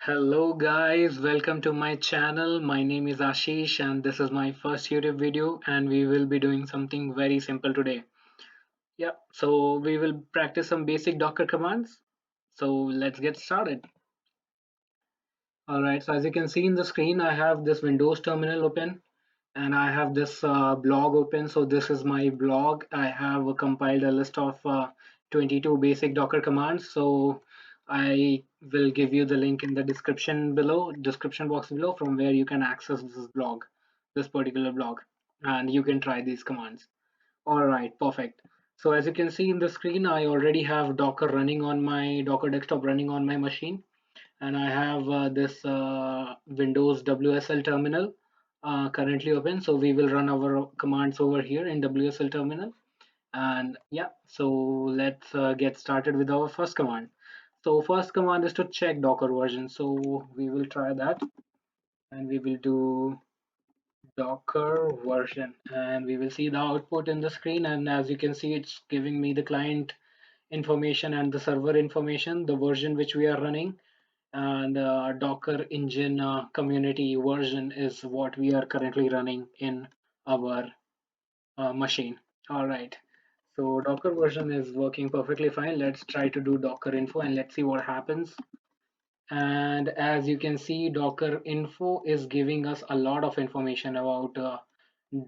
Hello guys, welcome to my channel. My name is Ashish and this is my first YouTube video and we will be doing something very simple today. Yeah, so we will practice some basic Docker commands. So let's get started. Alright, so as you can see in the screen, I have this Windows terminal open and I have this blog open. So this is my blog. I have compiled a list of 22 basic Docker commands. So I will give you the link in the description box below, from where you can access this particular blog, and you can try these commands. All right, perfect. So as you can see in the screen, I already have Docker desktop running on my machine, and I have this Windows WSL terminal currently open. So we will run our commands over here in WSL terminal. And yeah, so let's get started with our first command. So first command is to check Docker version. So we will try that, and we will do Docker version, and we will see the output in the screen. And as you can see, it's giving me the client information and the server information, the version which we are running, and Docker Engine community version is what we are currently running in our machine. All right. So Docker version is working perfectly fine. Let's try to do Docker info and let's see what happens. And as you can see, Docker info is giving us a lot of information about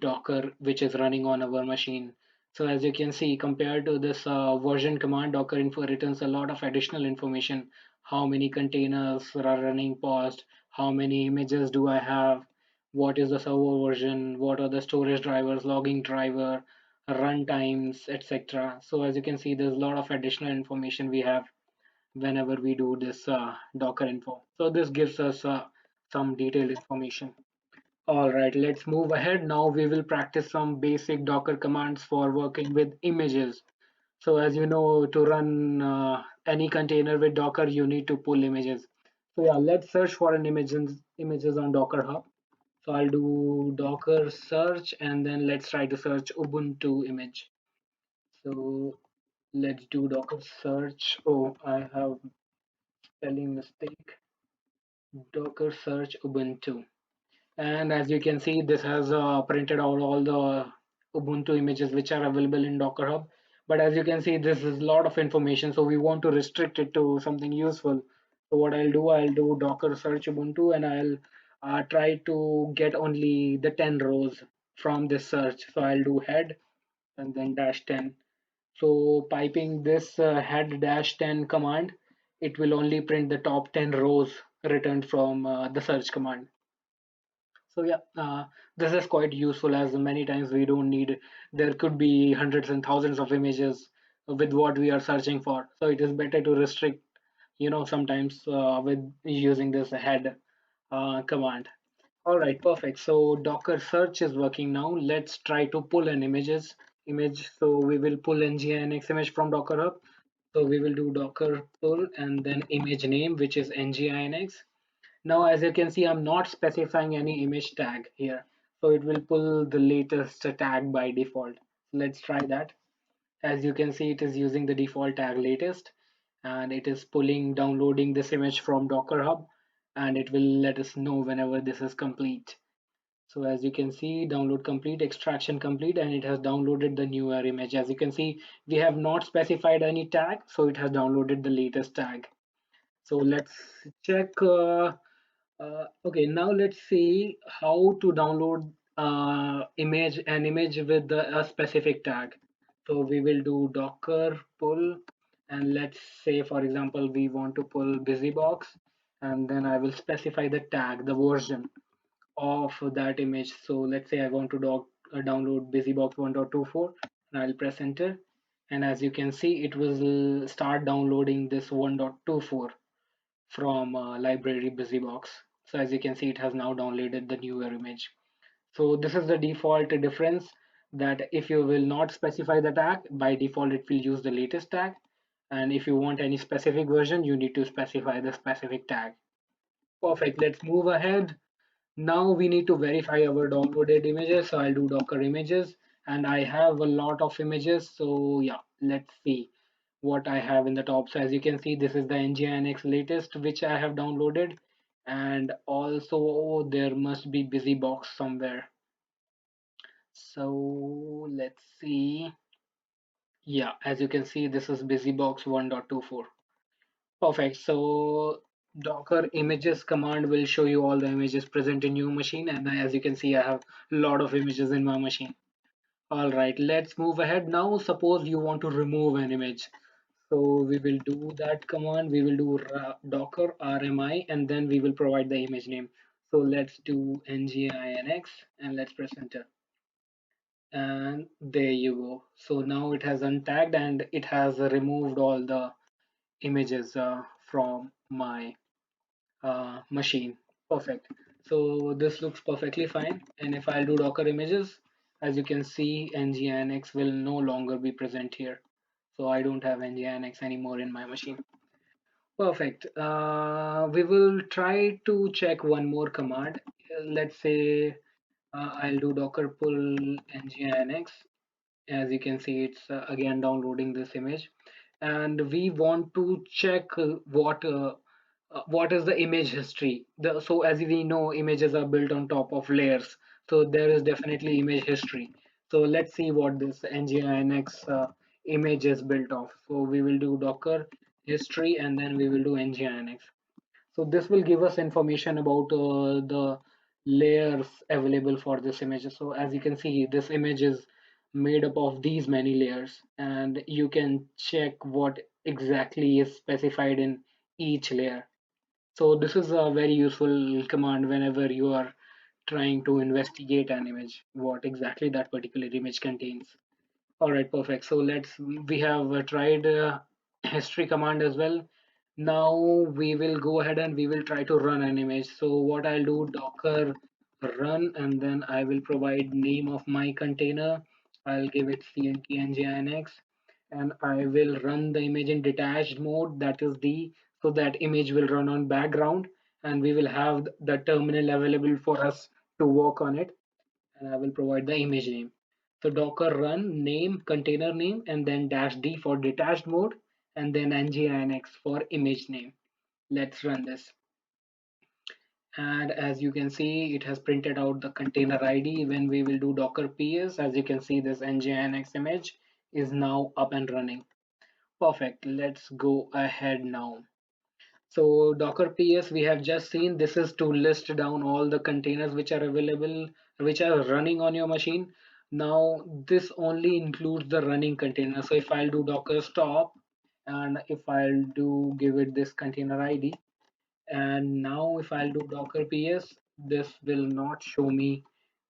Docker, which is running on our machine. So as you can see, compared to this version command, Docker info returns a lot of additional information. How many containers are running paused? How many images do I have? What is the server version? What are the storage drivers, logging driver, run times, etc. So as you can see, there's a lot of additional information we have whenever we do this Docker info. So this gives us some detailed information. All right, let's move ahead. Now we will practice some basic Docker commands for working with images. So as you know, to run any container with Docker, you need to pull images. So yeah, let's search for an images on Docker Hub. So I'll do Docker search and then let's try to search Ubuntu image. So let's do Docker search. Oh, I have spelling mistake. Docker search Ubuntu. And as you can see, this has printed out all the Ubuntu images which are available in Docker Hub. But as you can see, this is a lot of information, so we want to restrict it to something useful. So what I'll do Docker search Ubuntu, and I'll try to get only the 10 rows from this search. So I'll do head and then dash 10. So piping this head dash 10 command, it will only print the top 10 rows returned from the search command. So yeah, this is quite useful, as many times we don't need, there could be hundreds and thousands of images with what we are searching for. So it is better to restrict, sometimes with using this head command. All right, perfect. So Docker search is working now. Let's try to pull an image. So we will pull nginx image from Docker Hub. So we will do Docker pull and then image name, which is nginx. Now, as you can see, I'm not specifying any image tag here. So it will pull the latest tag by default. Let's try that. As you can see, it is using the default tag latest, and it is downloading this image from Docker Hub, and it will let us know whenever this is complete. So as you can see, download complete, extraction complete, and it has downloaded the newer image. As you can see, we have not specified any tag, so it has downloaded the latest tag. So let's check. Okay, now let's see how to download an image with a specific tag. So we will do Docker pull, and let's say, for example, we want to pull BusyBox, and then I will specify the tag, the version of that image. So let's say I want to download BusyBox 1.24, and I'll press enter. And as you can see, it will start downloading this 1.24 from library BusyBox. So as you can see, it has now downloaded the newer image. So this is the default difference, that if you will not specify the tag, by default it will use the latest tag. And if you want any specific version, you need to specify the specific tag. Perfect. Let's move ahead. Now we need to verify our downloaded images. So I'll do Docker images, and I have a lot of images. So yeah, let's see what I have in the top. So as you can see, this is the NGINX latest which I have downloaded, and also there must be BusyBox somewhere. So let's see. Yeah, as you can see, this is BusyBox 1.24. Perfect. So Docker images command will show you all the images present in your machine, and as you can see, I have a lot of images in my machine. All right, let's move ahead now. Suppose you want to remove an image. So we will do that command. We will do docker rmi, and then we will provide the image name. So let's do nginx and let's press enter. And there you go. So now it has untagged and it has removed all the images from my machine. Perfect. So this looks perfectly fine. And if I'll do Docker images, as you can see, nginx will no longer be present here. So I don't have nginx anymore in my machine. Perfect. We will try to check one more command. Let's say I'll do docker pull nginx. As you can see, it's again downloading this image, and we want to check what is the image history. So as we know, images are built on top of layers, so there is definitely image history. So let's see what this nginx image is built of. So we will do docker history, and then we will do nginx. So this will give us information about the layers available for this image. So as you can see, this image is made up of these many layers, and you can check what exactly is specified in each layer. So this is a very useful command whenever you are trying to investigate an image, what exactly that particular image contains. All right, perfect. So we have tried history command as well. Now we will go ahead and we will try to run an image. So what I'll do, docker run, and then I will provide name of my container. I'll give it cntnginx, and I will run the image in detached mode. That is so that image will run on background, and we will have the terminal available for us to work on it, and I will provide the image name. So docker run name, container name, and then dash d for detached mode, and then nginx for image name. Let's run this. And as you can see, it has printed out the container ID. When we will do docker ps, as you can see, this nginx image is now up and running. Perfect. Let's go ahead now. So Docker PS, we have just seen, this is to list down all the containers which are available, which are running on your machine. Now this only includes the running container. So if I'll do Docker stop, and if I'll do give it this container ID, and now if I'll do docker ps, this will not show me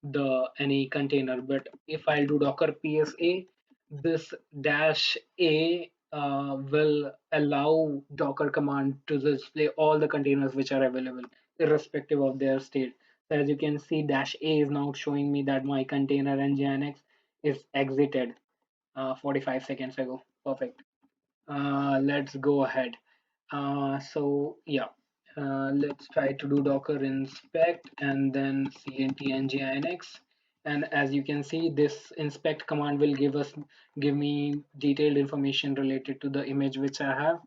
the any container. But if I'll do docker psa, this dash a will allow docker command to display all the containers which are available irrespective of their state. So as you can see, dash a is now showing me that my container nginx is exited 45 seconds ago. Perfect. Let's go ahead. So yeah, let's try to do docker inspect and then cnt nginx. And as you can see, this inspect command will give me detailed information related to the image which I have.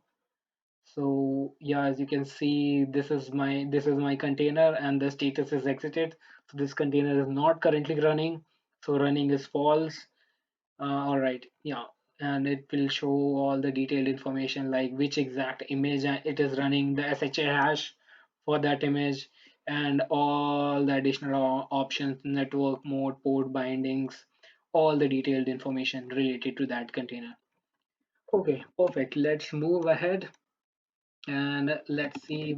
So yeah, as you can see, this is my container and the status is exited. So this container is not currently running. So running is false. All right, yeah, and it will show all the detailed information like which exact image it is running, the SHA hash for that image, and all the additional options, network mode, port bindings, all the detailed information related to that container. Okay, perfect. Let's move ahead and let's see.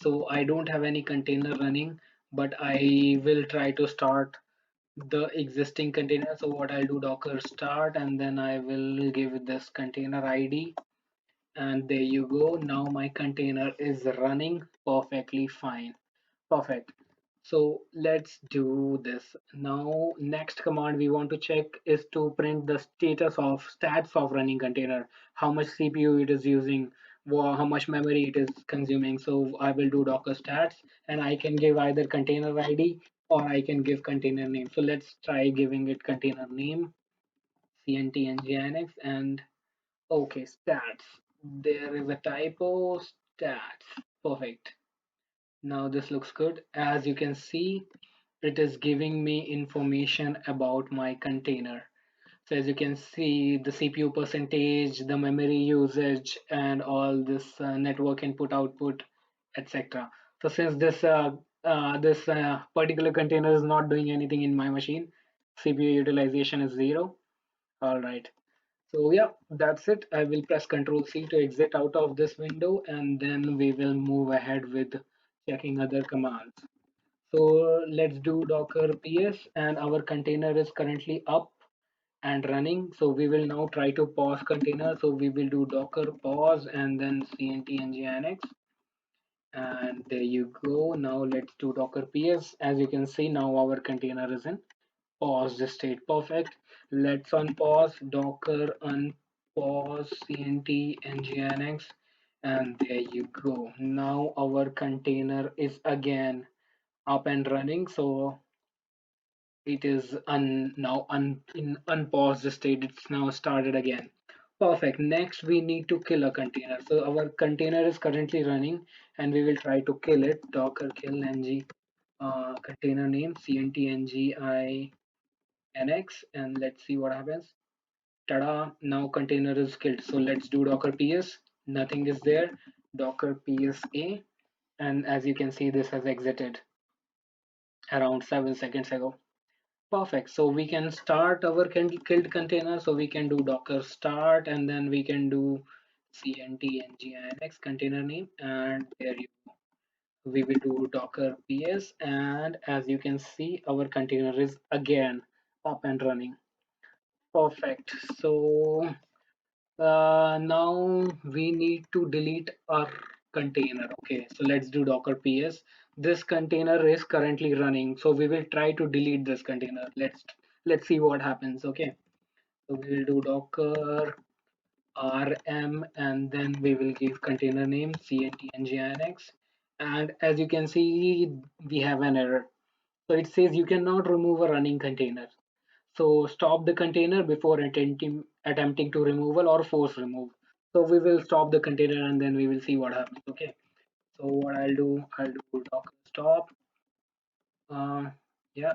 So I don't have any container running, but I will try to start the existing container. So what I'll do, docker start, and then I will give it this container ID, and there you go. Now my container is running perfectly fine. Perfect. So let's do this. Now, next command we want to check is to print the status of stats of running container, how much CPU it is using, how much memory it is consuming. So I will do docker stats, and I can give either container ID or I can give container name. So let's try giving it container name, cnt nginx, and Okay, stats. There is a typo. Stats. Perfect. Now this looks good. As you can see, it is giving me information about my container. So as you can see, the CPU percentage, the memory usage, and all this network input output, etc. So since this particular container is not doing anything in my machine, CPU utilization is 0. All right. So yeah, that's it. I will press Control C to exit out of this window, and then we will move ahead with checking other commands. So let's do Docker PS, and our container is currently up and running. So we will now try to pause container. So we will do Docker pause and then cnt nginx, and there you go. Now let's do Docker PS. As you can see, now our container is in pause state. Perfect. Let's unpause Docker unpause cnt nginx, and there you go. Now our container is again up and running. So it is now in unpaused state. It's now started again. Perfect. Next, we need to kill a container. So our container is currently running, and we will try to kill it. Docker kill ng container name cntnginx, and let's see what happens. Tada! Now container is killed. So let's do Docker ps. Nothing is there. Docker psa, and as you can see, this has exited around 7 seconds ago. Perfect. So we can start our killed container. So we can do Docker start, and then we can do cnt nginx container name, and there you go. We will do Docker ps, and as you can see, our container is again up and running. Perfect. So now we need to delete our container. Okay, so let's do Docker PS. This container is currently running, so we will try to delete this container. Let's see what happens. Okay, so we will do Docker rm, and then we will give container name cntnginx. And as you can see, we have an error. So it says you cannot remove a running container. So stop the container before attempting to removal or force remove. So we will stop the container, and then we will see what happens. Okay. So what I'll do Docker stop. Uh, yeah,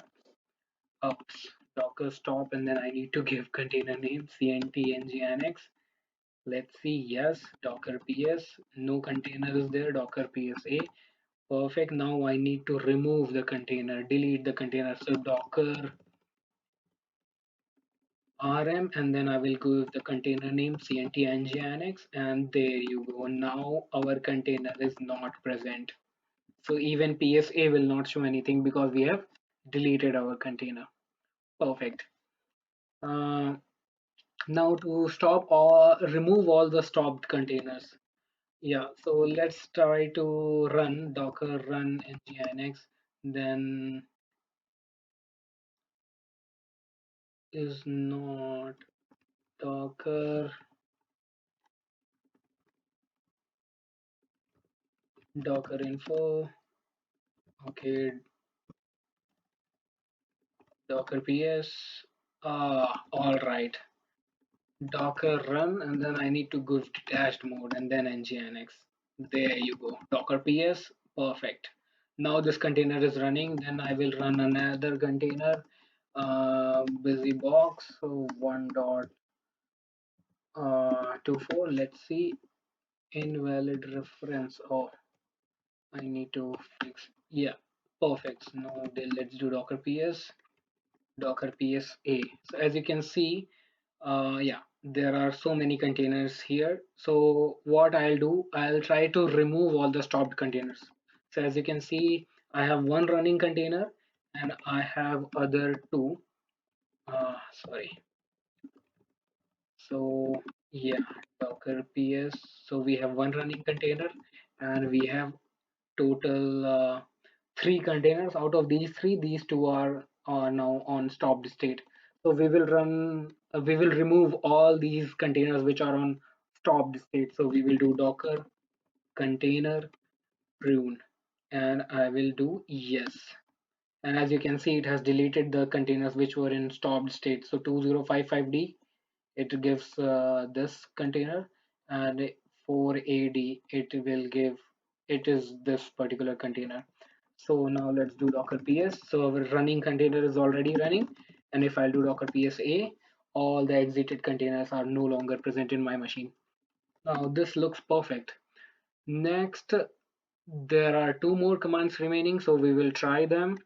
oops, Docker stop, and then I need to give container name cntnginx. Let's see. Yes, Docker ps. No container is there. Docker psa. Perfect. Now I need to remove the container, delete the container. So Docker rm, and then I will give the container name cntnginx, and there you go. Now our container is not present. So even PSA will not show anything because we have deleted our container. Perfect. Uh, Now to stop or remove all the stopped containers. Yeah, so let's try to run Docker run nginx, then is not Docker Docker info. Okay, Docker ps. All right. Docker run, and then I need to go to dashed mode and then nginx. There you go. Docker ps. Perfect. Now this container is running. Then I will run another container. Busybox. So 1.24. Let's see. Invalid reference. Oh, I need to fix. Yeah. Perfect. Now let's do Docker ps. Docker PSA. So as you can see, yeah, there are so many containers here. So what I'll do, I'll try to remove all the stopped containers. So as you can see, I have one running container, and I have other two. Sorry. So yeah, Docker PS. So we have one running container, and we have total three containers. Out of these three, these two are now on stopped state. So we will remove all these containers which are on stopped state. So we will do Docker container prune, and I will do yes. And as you can see, it has deleted the containers which were in stopped state. So 2055D it gives this container, and for AD it will give, it is this particular container. So now let's do docker ps. So our running container is already running, and if I'll do docker ps a, all the exited containers are no longer present in my machine. Now this looks perfect. Next, there are two more commands remaining, so we will try them.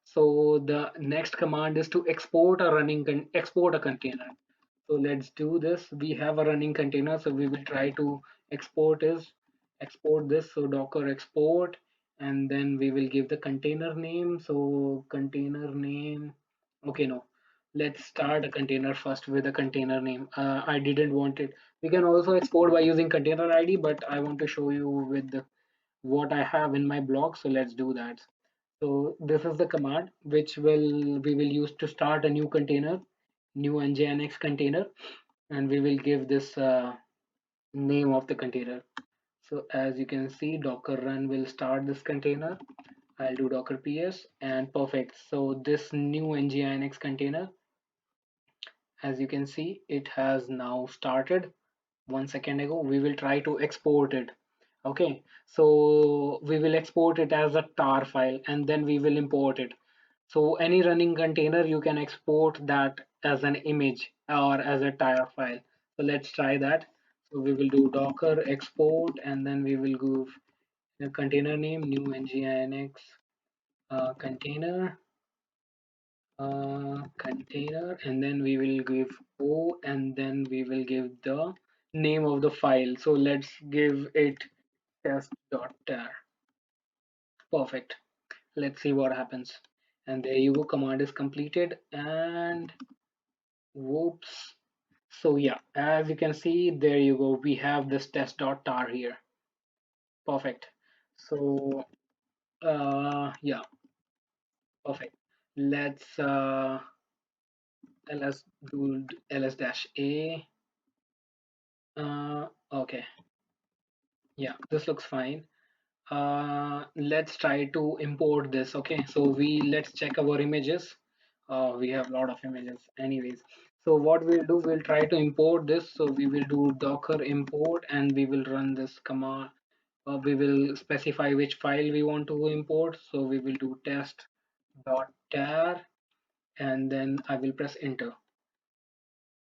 So the next command is to export a export a container. So let's do this. We have a running container, so we will try to export this. So docker export, and then we will give the container name. So container name. Okay, no. Let's start a container first with a container name. I didn't want it. We can also export by using container ID, but I want to show you with what I have in my blog. So let's do that. So this is the command which we will use to start a new container, new nginx container, and we will give this name of the container. So as you can see, docker run will start this container. I'll do docker ps, and perfect. So this new nginx container, as you can see, it has now started 1 second ago. We will try to export it. Okay, so we will export it as a tar file, and then we will import it. So any running container, you can export that as an image or as a tar file. So let's try that. So we will do docker export, and then we will give the container name new nginx container, container, and then we will give o, and then we will give the name of the file. So let's give it test.tar. Perfect. Let's see what happens. And there you go, command is completed, and whoops. So yeah, as you can see, there you go, we have this test.tar here. Perfect. So yeah, perfect. Let's ls do ls dash a. Okay, yeah, this looks fine. Let's try to import this. Okay, so let's check our images. We have a lot of images anyways. So what we'll do, we'll try to import this. So we will do docker import, and we will run this command. We will specify which file we want to import. So we will do test.tar, and then I will press enter,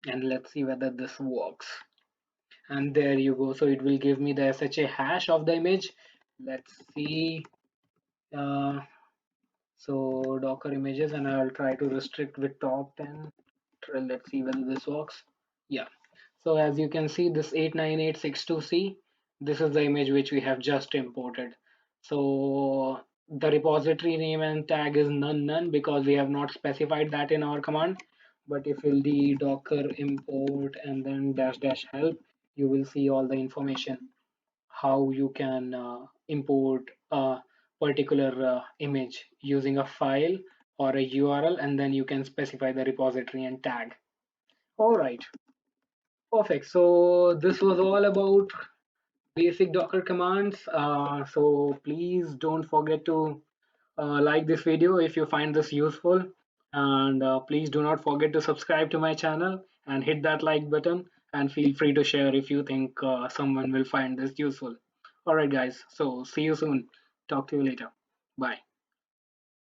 and let's see whether this works. And there you go, so it will give me the sha hash of the image. Let's see. uh, So Docker images, and I'll try to restrict with top 10. Let's see whether this works. Yeah. So as you can see, this 89862C, this is the image which we have just imported. So the repository name and tag is none because we have not specified that in our command. But if you'll do docker import and then dash dash help, you will see all the information how you can import a particular image using a file or a URL, and then you can specify the repository and tag. All right, perfect. So this was all about basic Docker commands. So please don't forget to like this video if you find this useful, and please do not forget to subscribe to my channel and hit that like button, and feel free to share if you think someone will find this useful. All right guys, so see you soon. Talk to you later. Bye.